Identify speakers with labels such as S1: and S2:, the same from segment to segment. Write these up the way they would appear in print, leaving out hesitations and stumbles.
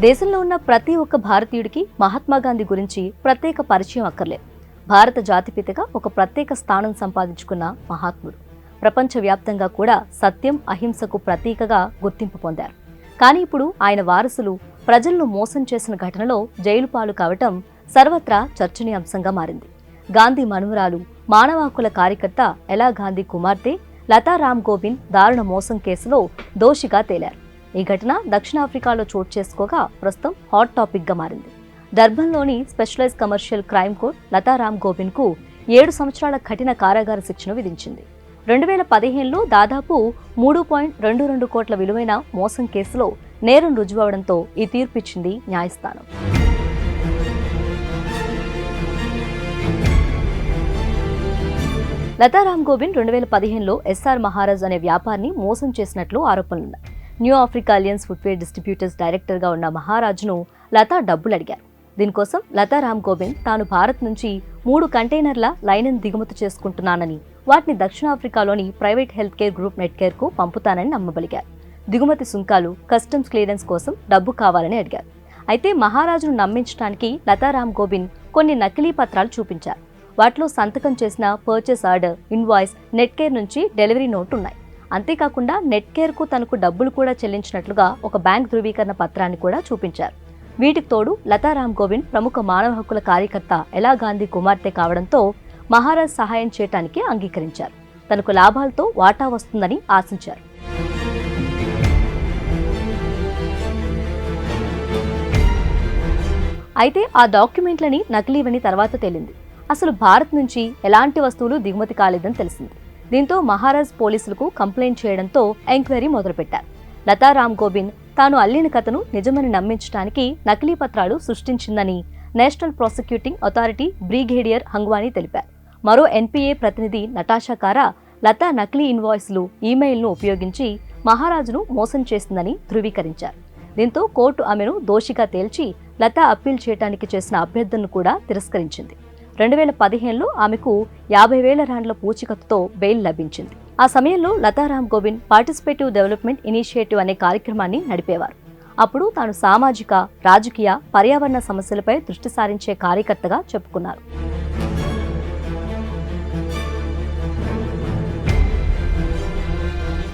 S1: దేశంలో ఉన్న ప్రతి ఒక్క భారతీయుడికి మహాత్మా గాంధీ గురించి ప్రత్యేక పరిచయం అక్కర్లేదు. భారత జాతిపితగా ఒక ప్రత్యేక స్థానం సంపాదించుకున్న మహాత్ముడు. ప్రపంచవ్యాప్తంగా కూడా సత్యం, అహింసకు ప్రతీకగా గుర్తింపు పొందారు. కానీ ఇప్పుడు ఆయన వారసులు ప్రజలను మోసం చేసిన ఘటనలో జైలు పాలు కావటం సర్వత్రా చర్చనీయాంశంగా మారింది. గాంధీ మనుమరాలు, మానవ హక్కుల కార్యకర్త ఎలా గాంధీ కుమార్తె లతా రామ్ గోవింద్ దారుణ మోసం కేసులో దోషిగా తేలారు. ఈ ఘటన దక్షిణాఫ్రికాలో చోటు చేసుకోగా ప్రస్తుతం హాట్ టాపిక్ గా మారింది. డర్బన్లోని specialize commercial crime court Lata Ram Govind కు 7 సంవత్సరాల కఠిన కారాగార శిక్షను విధించింది. 2015లో దాదాపు 3.22 కోట్ల విలువైన మోసం కేసులో నేరం రుజువవడంతో ఈ తీర్పు ఇచ్చింది న్యాయస్థానం. లతా రామ్ గోవింద్ 2015లో ఎస్ఆర్ మహారాజ్ అనే వ్యాపారిని మోసం చేసినట్లు ఆరోపణలున్నాయి. New Africa alliance footwear distributors director గా ఉన్న మహారాజ్ను లతా డబ్బులు అడిగారు. దీనికోసం లతా రామ్ గోవింద్ తాను భారత్ నుంచి 3 కంటైనర్ల లైనన్ దిగుమతి చేసుకుంటున్నానని, వాటిని దక్షిణాఫ్రికాలోని ప్రైవేట్ హెల్త్ కేర్ గ్రూప్ నెట్కేర్ కు పంపుతానని నమ్మబలిగారు. దిగుమతి సుంకాలు, కస్టమ్స్ క్లియరెన్స్ కోసం డబ్బు కావాలని అడిగారు. అయితే మహారాజును నమ్మించడానికి లతా రామ్ గోవింద్ కొన్ని నకిలీ పత్రాలు చూపించారు. వాటిలో సంతకం చేసిన పర్చేస్ ఆర్డర్, ఇన్వాయిస్, నెట్కేర్ నుంచి డెలివరీ నోట్ ఉన్నాయి. అంతేకాకుండా నెట్కేర్ కు తనకు డబ్బులు కూడా చెల్లించినట్లుగా ఒక బ్యాంక్ ధృవీకరణ పత్రాన్ని కూడా చూపించారు. వీటికి తోడు లతా రామ్ గోవింద్ ప్రముఖ మానవ హక్కుల కార్యకర్త ఎలా గాంధీ కుమార్తె కావడంతో మహారాజ్ సహాయం చేయడానికి అంగీకరించారు. తనకు లాభాలతో వాటా వస్తుందని ఆశించారు. అయితే ఆ డాక్యుమెంట్లని నకిలీవని తర్వాత తేలింది. అసలు భారత్ నుంచి ఎలాంటి వస్తువులు దిగుమతి కాలేదని తెలిసింది. దీంతో మహారాజ్ పోలీసులకు కంప్లైంట్ చేయడంతో ఎంక్వైరీ మొదలుపెట్టారు. లతా రామ్ గోవింద్ తాను అల్లిన కథను నిజమని నమ్మించడానికి నకిలీ పత్రాలు సృష్టించిందని నేషనల్ ప్రాసిక్యూటింగ్ అథారిటీ బ్రిగేడియర్ హంగ్వానీ తెలిపారు. మరో ఎన్పీఏ ప్రతినిధి నటాషా కారా లతా నకిలీ ఇన్వాయిస్లు, ఈమెయిల్ను ఉపయోగించి మహారాజును మోసం చేసిందని ధృవీకరించారు. దీంతో కోర్టు ఆమెను దోషిగా తేల్చి లతా అప్పీల్ చేయడానికి చేసిన అభ్యర్థనను కూడా తిరస్కరించింది. 2015లో ఆమెకు 50,000 రాండ్ల పూచికత్తుతో బెయిల్ లభించింది. ఆ సమయంలో Lata Ram Govind participative development initiative అనే కార్యక్రమాన్ని నడిపేవారు. అప్పుడు తాను సామాజిక, రాజకీయ, పర్యావరణ సమస్యలపై దృష్టి సారించే కార్యకర్తగా చెప్పుకున్నారు.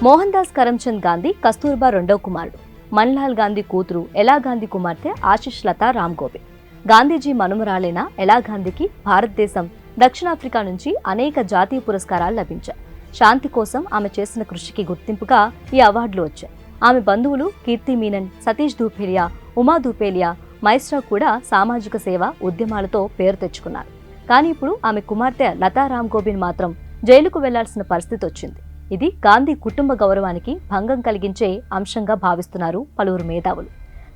S1: మోహన్ దాస్ కరమ్చంద్ గాంధీ కస్తూర్బా రెండవ కుమారుడు. మన్లాల్ గాంధీ కూతురు ఎలా గాంధీ కుమార్తె ఆశిష్ లతా రామ్ గోవింద్. గాంధీజీ మనుమరాలైన ఎలా గాంధీకి భారతదేశం, దక్షిణాఫ్రికా నుంచి అనేక జాతీయ పురస్కారాలు లభించాయి. శాంతి కోసం ఆమె చేసిన కృషికి గుర్తింపుగా ఈ అవార్డులు వచ్చాయి. ఆమె బంధువులు కీర్తి మీనన్, సతీష్ ధూపేలియా, ఉమా ధూపేలియా, మైస్రా కూడా సామాజిక సేవ ఉద్యమాలతో పేరు తెచ్చుకున్నారు. కానీ ఇప్పుడు ఆమె కుమార్తె లతా రామ్ గోవింద్ మాత్రం జైలుకు వెళ్లాల్సిన పరిస్థితి వచ్చింది. ఇది గాంధీ కుటుంబ గౌరవానికి భంగం కలిగించే అంశంగా భావిస్తున్నారు పలువురు మేధావులు.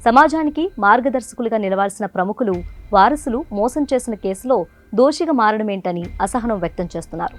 S1: సమాజానికి మార్గదర్శకులుగా నిలవాల్సిన ప్రముఖులు, వారసులు మోసం చేసిన కేసులో దోషిగా మారడమేంటని అసహనం వ్యక్తం చేస్తున్నారు.